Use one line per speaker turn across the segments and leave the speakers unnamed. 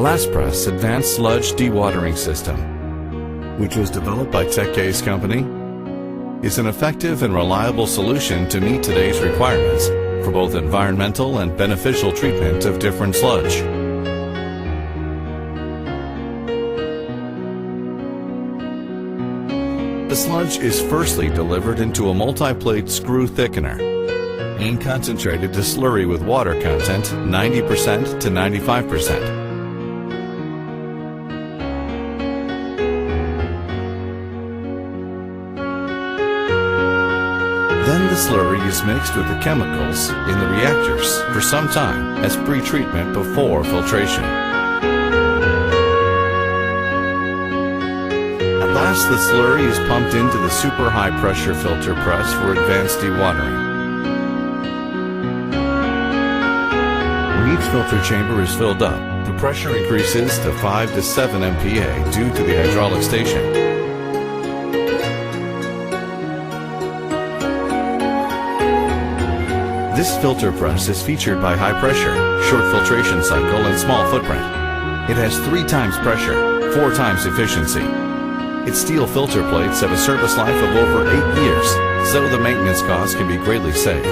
Elaspress Advanced Sludge Dewatering System, which was developed by TECHASE company, is an effective and reliable solution to meet today's requirements for both environmental and beneficial treatment of different sludge. The sludge is firstly delivered into a multi-plate screw thickener and concentrated to slurry with water content 90% to 95%. Then the slurry is mixed with the chemicals in the reactors for some time as pre-treatment before filtration. At last, the slurry is pumped into the super high pressure filter press for advanced dewatering. When each filter chamber is filled up, the pressure increases to 5 to 7 MPa due to the hydraulic station. This filter press is featured by high pressure, short filtration cycle, and small footprint. It has 3 times pressure, 4 times efficiency. Its steel filter plates have a service life of over 8 years, so the maintenance costs can be greatly saved.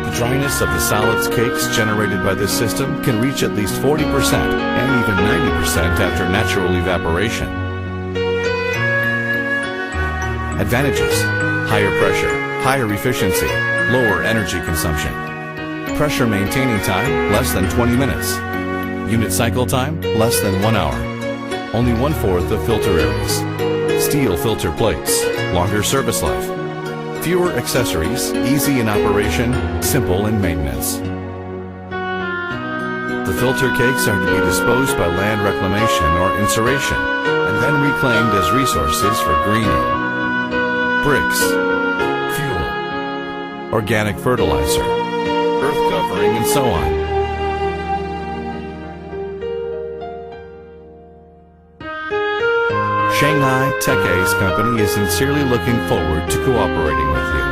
The dryness of the solids cakes generated by this system can reach at least 40% and even 90% after natural evaporation. Advantages: higher pressure, higher efficiency, lower energy consumption. Pressure maintaining time, less than 20 minutes. Unit cycle time, less than 1 hour. Only 1/4 of filter areas. Steel filter plates, longer service life. Fewer accessories, easy in operation, simple in maintenance. The filter cakes are to be disposed by land reclamation or incineration, and then reclaimed as resources for greening, bricks, fuel, organic fertilizer, earth covering, and so on. Shanghai TECHASE company is sincerely looking forward to cooperating with you.